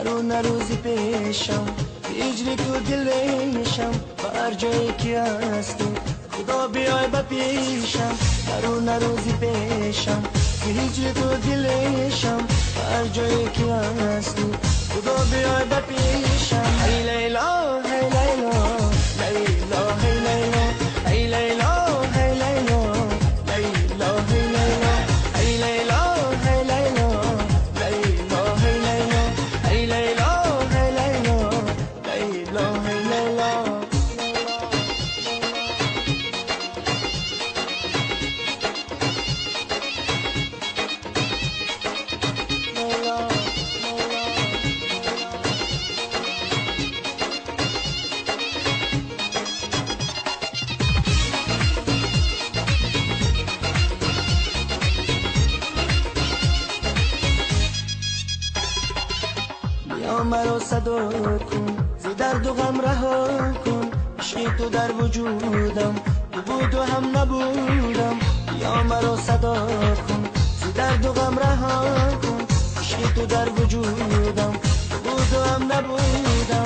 درون روزی پیشم هجری تو دلشم و هر جایی که هستی خدا بیای با پیشم. درون روزی پیشم هجری تو دلشم و هر جایی که هستی خدا بیای با پیشم. هی لیلا هی لیلا لیلا هی لیلا هی لیلا هی لیلا لیلا هی لیلا هی لیلا هی لیلا لیلا هی لیلا هی لیلا هی لیلا لیلا هی لیلا. بیا مرا صدا کن ز درد و غم رها کن، عشقی تو در وجودم تو بود و هم نبودم. بیا مرا صدا کن ز درد و غم رها کن، عشقی تو در وجودم تو بود و هم نبودم.